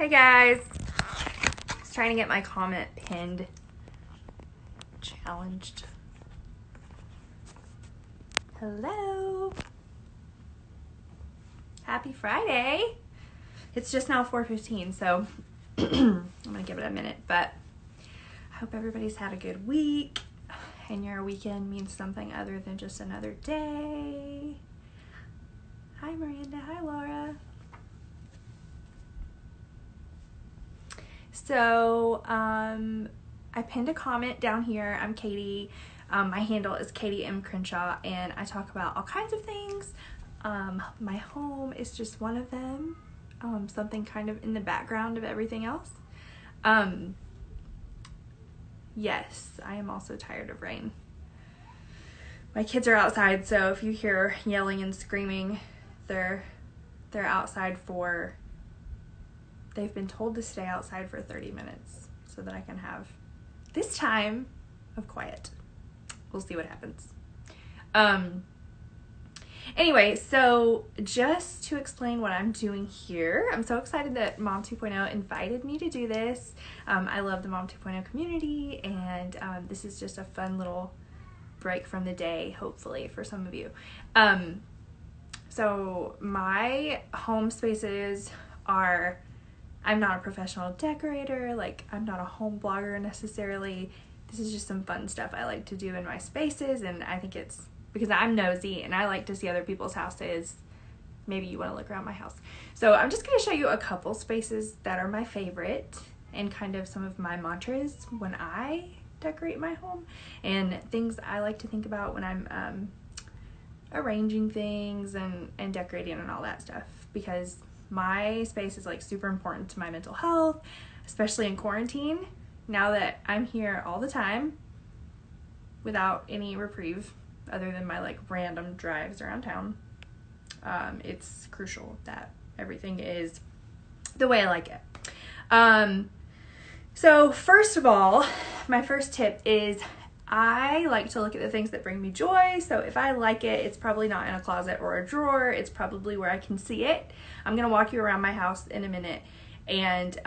Hey guys, I was trying to get my comment pinned. Challenged. Hello. Happy Friday. It's just now 4:15, so I'm gonna give it a minute, but I hope everybody's had a good week and your weekend means something other than just another day. Hi Miranda, hi Laura. So, I pinned a comment down here. I'm Katie. My handle is Katie M. Crenshaw, and I talk about all kinds of things. My home is just one of them. Something kind of in the background of everything else. Yes, I am also tired of rain. My kids are outside, so if you hear yelling and screaming, they're outside for... They've been told to stay outside for 30 minutes so that I can have this time of quiet. We'll see what happens. Anyway, so just to explain what I'm doing here, I'm so excited that Mom 2.0 invited me to do this. I love the Mom 2.0 community, and this is just a fun little break from the day, hopefully, for some of you. So my home spaces are... I'm not a professional decorator, like I'm not a home blogger necessarily. This is just some fun stuff I like to do in my spaces, and I think it's because I'm nosy and I like to see other people's houses. Maybe you want to look around my house. So I'm just going to show you a couple spaces that are my favorite and kind of some of my mantras when I decorate my home and things I like to think about when I'm arranging things and decorating and all that stuff, because my space is like super important to my mental health, especially in quarantine. Now that I'm here all the time without any reprieve other than my like random drives around town, it's crucial that everything is the way I like it. So first of all, my first tip is I like to look at the things that bring me joy. So if I like it, it's probably not in a closet or a drawer. It's probably where I can see it. I'm going to walk you around my house in a minute and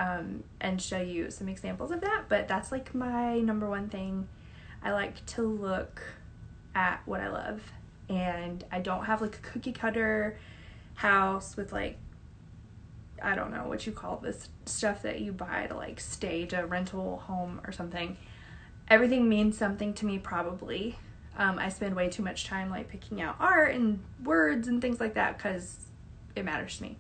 show you some examples of that. But that's like my number one thing. I like to look at what I love. And I don't have like a cookie cutter house with like, I don't know what you call this stuff that you buy to like stage a rental home or something. Everything means something to me, probably. I spend way too much time like picking out art and words and things like that because it matters to me.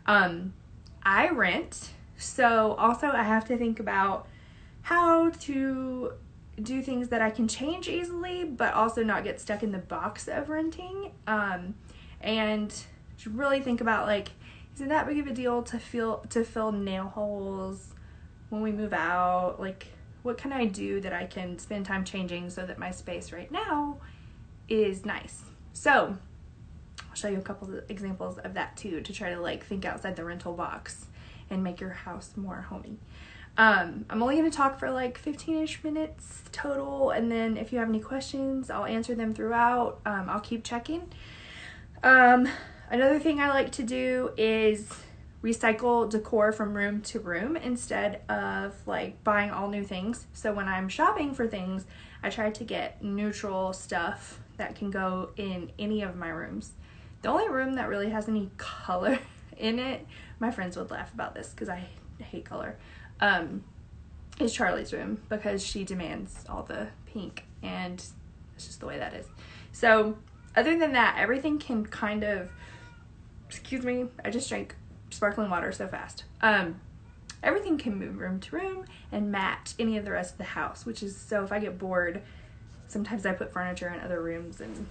I rent, so also I have to think about how to do things that I can change easily, but also not get stuck in the box of renting. And really think about like, is it that big of a deal to fill nail holes when we move out? Like, what can I do that I can spend time changing so that my space right now is nice? So I'll show you a couple of examples of that too, to try to like think outside the rental box and make your house more homey. I'm only going to talk for like 15-ish minutes total, and then if you have any questions, I'll answer them throughout. I'll keep checking. Another thing I like to do is recycle decor from room to room instead of like buying all new things. So when I'm shopping for things, I try to get neutral stuff that can go in any of my rooms. The only room that really has any color in it, my friends would laugh about this because I hate color, is Charlie's room, because she demands all the pink and it's just the way that is. So other than that, everything can kind of, excuse me, I just drank sparkling water so fast. Everything can move room to room and match any of the rest of the house, which is, so if I get bored, sometimes I put furniture in other rooms and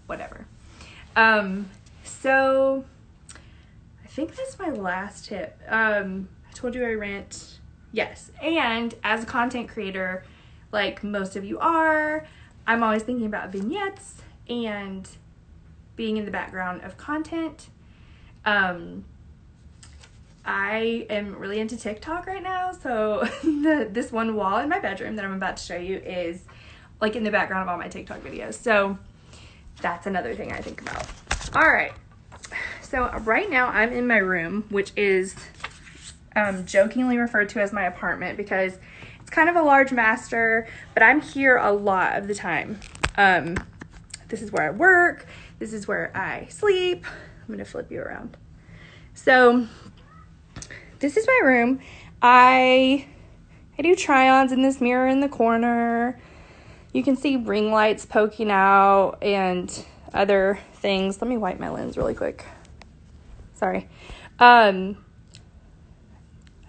whatever. So I think that's my last tip. I told you I rent. Yes. And as a content creator, like most of you are, I'm always thinking about vignettes and being in the background of content. I am really into TikTok right now, so this one wall in my bedroom that I'm about to show you is like in the background of all my TikTok videos. So that's another thing I think about. All right. So right now I'm in my room, which is jokingly referred to as my apartment because it's kind of a large master, but I'm here a lot of the time. This is where I work. This is where I sleep. I'm going to flip you around. So this is my room. I do try-ons in this mirror in the corner. You can see ring lights poking out and other things. Let me wipe my lens really quick. Sorry. I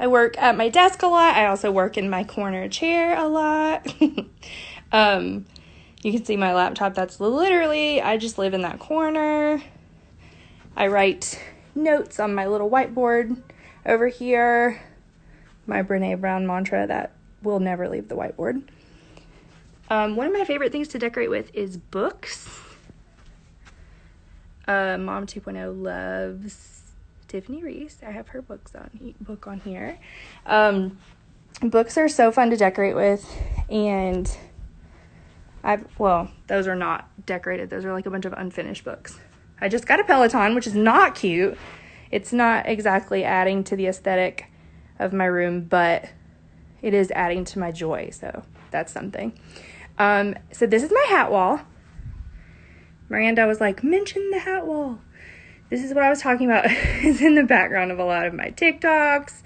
work at my desk a lot. I also work in my corner chair a lot. You can see my laptop. That's literally, I just live in that corner. I write notes on my little whiteboard over here. My Brene Brown mantra that will never leave the whiteboard. One of my favorite things to decorate with is books. Mom 2.0 loves Tiffany Reese. I have her book on here. Books are so fun to decorate with, and those are not decorated. Those are like a bunch of unfinished books. I just got a Peloton, which is not cute. It's not exactly adding to the aesthetic of my room, but it is adding to my joy, so that's something. So this is my hat wall. Miranda was like, mention the hat wall. This is what I was talking about. It's in the background of a lot of my TikToks.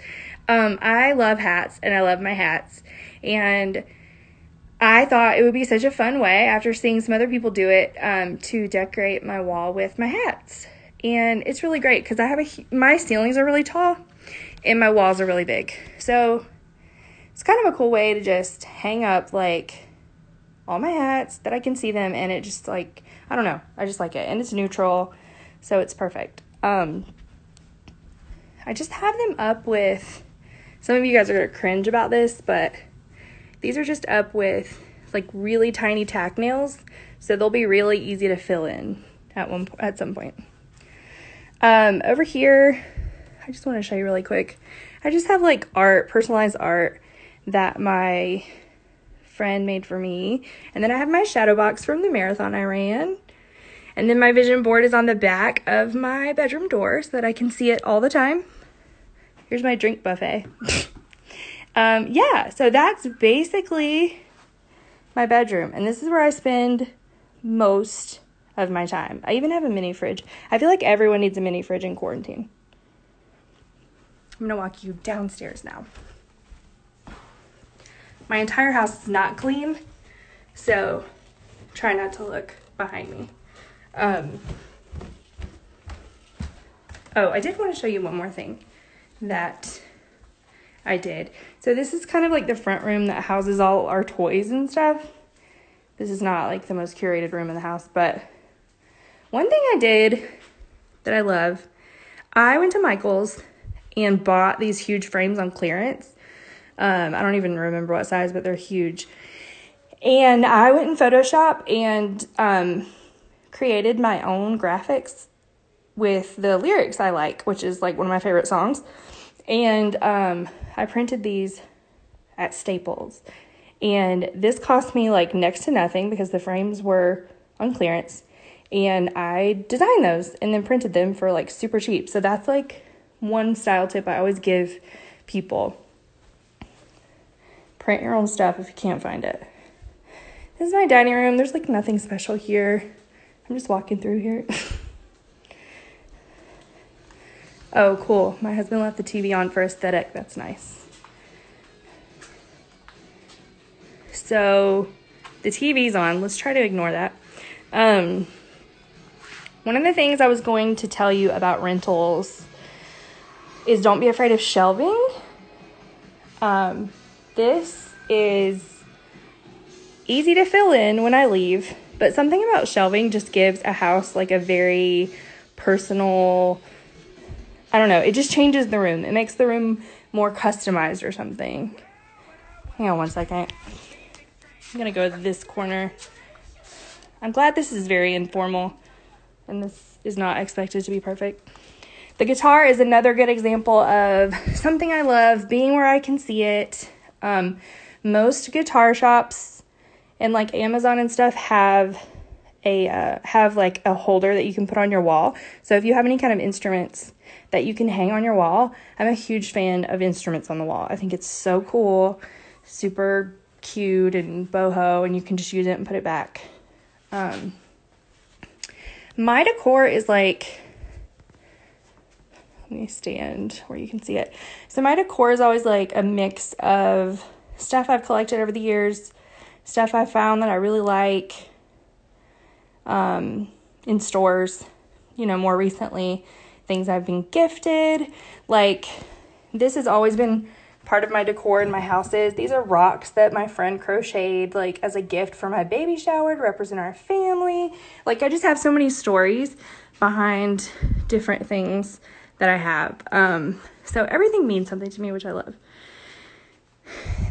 I love hats, and I love my hats, and I thought it would be such a fun way, after seeing some other people do it, to decorate my wall with my hats. And it's really great because my ceilings are really tall and my walls are really big. So it's kind of a cool way to just hang up like all my hats that I can see them, and it just like, I don't know, I just like it, and it's neutral, so it's perfect. I just have them up with, some of you guys are going to cringe about this, but these are just up with like really tiny tack nails, so they'll be really easy to fill in at some point. Over here, I just want to show you really quick. I just have like personalized art that my friend made for me. And then I have my shadow box from the marathon I ran. And then my vision board is on the back of my bedroom door so that I can see it all the time. Here's my drink buffet. So that's basically my bedroom. And this is where I spend most of my time. I even have a mini fridge. I feel like everyone needs a mini fridge in quarantine. I'm gonna walk you downstairs now. My entire house is not clean, so try not to look behind me. I did want to show you one more thing that I did. So this is kind of like the front room that houses all our toys and stuff. This is not like the most curated room in the house, but one thing I did that I love, I went to Michael's and bought these huge frames on clearance. I don't even remember what size, but they're huge. And I went in Photoshop and created my own graphics with the lyrics I like, which is like one of my favorite songs. And I printed these at Staples. And this cost me like next to nothing because the frames were on clearance. And I designed those and then printed them for like super cheap. So that's like one style tip I always give people. Print your own stuff if you can't find it. This is my dining room. There's like nothing special here. I'm just walking through here. Oh, cool. My husband left the TV on for aesthetic. That's nice. So the TV's on. Let's try to ignore that. One of the things I was going to tell you about rentals is don't be afraid of shelving. This is easy to fill in when I leave, but something about shelving just gives a house like a very personal, I don't know, it just changes the room. It makes the room more customized or something. Hang on one second. I'm gonna go to this corner. I'm glad this is very informal and this is not expected to be perfect. The guitar is another good example of something I love, being where I can see it. Most guitar shops and like Amazon and stuff have have like a holder that you can put on your wall. So if you have any kind of instruments that you can hang on your wall, I'm a huge fan of instruments on the wall. I think it's so cool, super cute and boho, and you can just use it and put it back. My decor is like, let me stand where you can see it. So my decor is always like a mix of stuff I've collected over the years, stuff I found that I really like in stores, more recently, things I've been gifted. Like, this has always been part of my decor in my houses. These are rocks that my friend crocheted, like, as a gift for my baby shower to represent our family. Like, I just have so many stories behind different things that I have. So everything means something to me, which I love.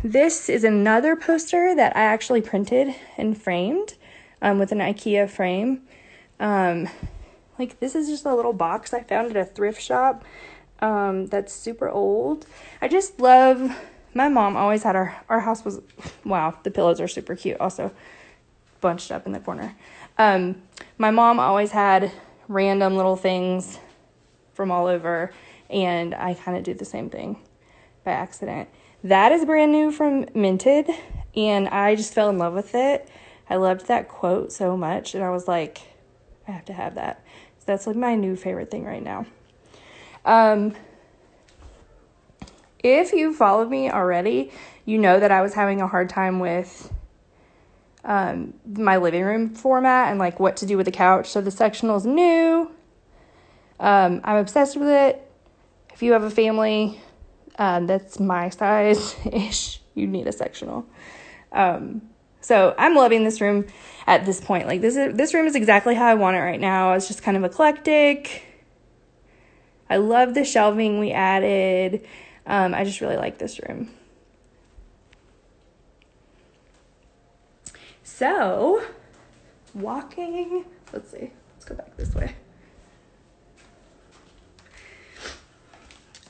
This is another poster that I actually printed and framed with an IKEA frame. Like, this is just a little box I found at a thrift shop that's super old. I just love, my mom always had our house was, wow, the pillows are super cute, also bunched up in the corner. My mom always had random little things from all over, and I kind of do the same thing by accident. That is brand new from Minted, and I just fell in love with it. I loved that quote so much, and I was like, I have to have that. So that's like my new favorite thing right now. If you followed me already, you know that I was having a hard time with my living room format and like what to do with the couch. So the sectional is new. I'm obsessed with it. If you have a family that's my size-ish, you need a sectional. So I'm loving this room at this point. Like, this room is exactly how I want it right now. It's just kind of eclectic. I love the shelving we added. I just really like this room. So, walking, let's see, let's go back this way.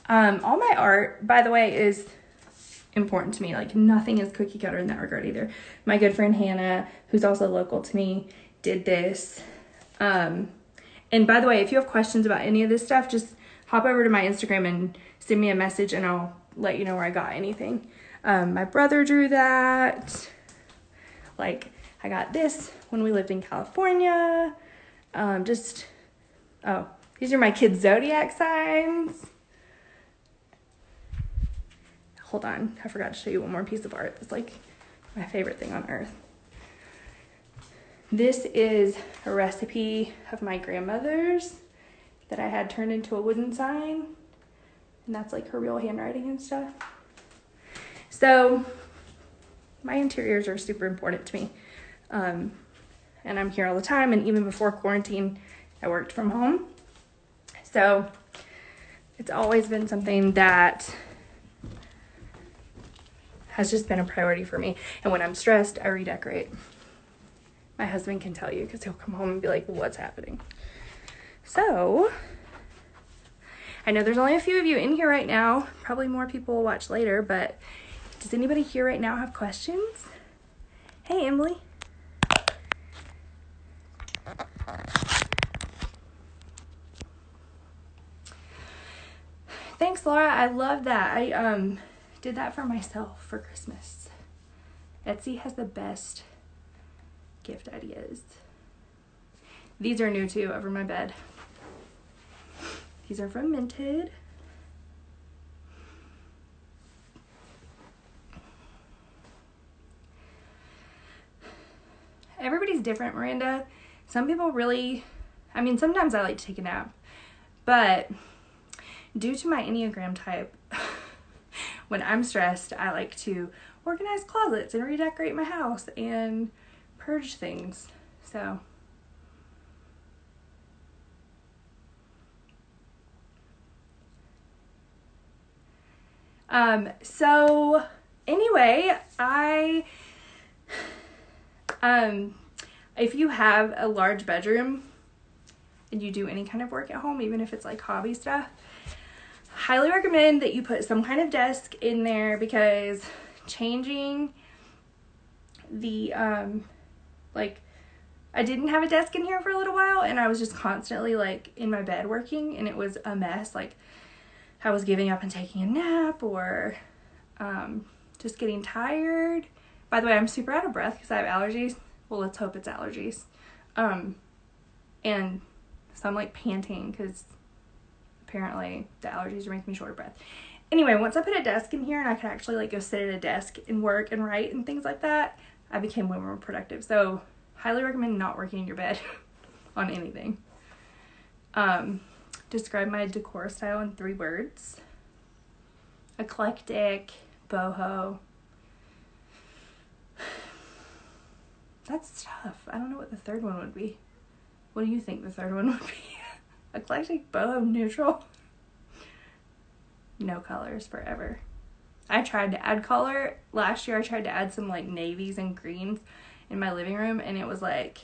All my art, by the way, is important to me. Like, nothing is cookie cutter in that regard either. My good friend Hannah, who's also local to me, did this. And by the way, if you have questions about any of this stuff, just hop over to my Instagram and send me a message and I'll let you know where I got anything. My brother drew that. Like, I got this when we lived in California. These are my kids' zodiac signs. Hold on, I forgot to show you one more piece of art. It's like my favorite thing on earth. This is a recipe of my grandmother's that I had turned into a wooden sign. And that's like her real handwriting and stuff. So my interiors are super important to me. And I'm here all the time. And even before quarantine, I worked from home. So it's always been something that has just been a priority for me. And when I'm stressed, I redecorate. My husband can tell you because he'll come home and be like, what's happening? So, I know there's only a few of you in here right now. Probably more people will watch later, but does anybody here right now have questions? Hey, Emily. Thanks, Laura. I love that. I did that for myself for Christmas. Etsy has the best gift ideas. These are new too, over my bed. These are from Minted. Everybody's different, Miranda. Some people really, sometimes I like to take a nap, but due to my Enneagram type, when I'm stressed, I like to organize closets and redecorate my house and purge things. So anyway, if you have a large bedroom and you do any kind of work at home, even if it's like hobby stuff, highly recommend that you put some kind of desk in there, because changing the I didn't have a desk in here for a little while, and I was just constantly like in my bed working, and it was a mess. Like I was giving up and taking a nap, or just getting tired. By the way, I'm super out of breath because I have allergies. Well, let's hope it's allergies. And so I'm like panting because apparently the allergies are making me short of breath. Anyway, once I put a desk in here and I could actually like go sit at a desk and work and write and things like that, I became way more productive. So highly recommend not working in your bed on anything. Describe my decor style in 3 words. Eclectic, boho. That's tough. I don't know what the third one would be. What do you think the third one would be? Eclectic, boho, neutral. No colors forever. I tried to add color. Last year I tried to add some like navies and greens in my living room, and it was like,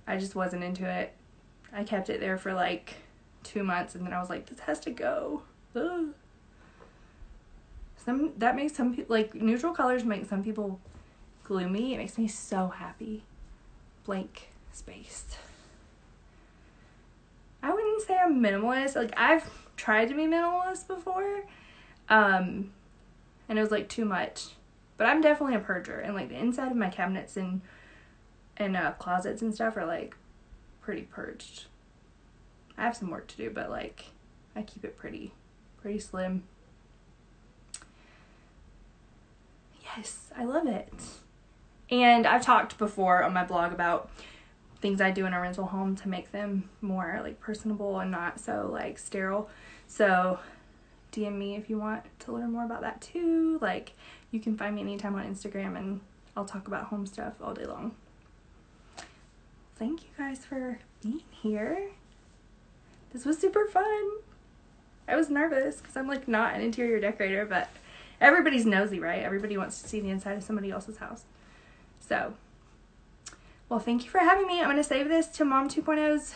I just wasn't into it. I kept it there for like 2 months, and then I was like, this has to go. Ugh. That makes some people, like, neutral colors make some people gloomy. It makes me so happy. Blank space. I wouldn't say I'm minimalist. Like, I've tried to be minimalist before, and it was like too much. But I'm definitely a purger, and like the inside of my cabinets and closets and stuff are like pretty purged. I have some work to do, but like I keep it pretty slim. Yes, I love it. And I've talked before on my blog about things I do in a rental home to make them more like personable and not so like sterile. So DM me if you want to learn more about that too. Like, you can find me anytime on Instagram, and I'll talk about home stuff all day long. Thank you guys for being here. This was super fun. I was nervous because I'm like not an interior decorator, but everybody's nosy, right? Everybody wants to see the inside of somebody else's house. So, well, thank you for having me. I'm going to save this to Mom 2.0's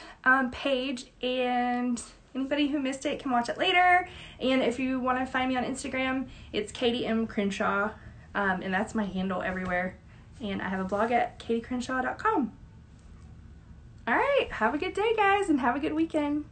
page, and anybody who missed it can watch it later. And if you want to find me on Instagram, it's Katie M. Crenshaw, and that's my handle everywhere. And I have a blog at katiecrenshaw.com. All right, have a good day, guys, and have a good weekend.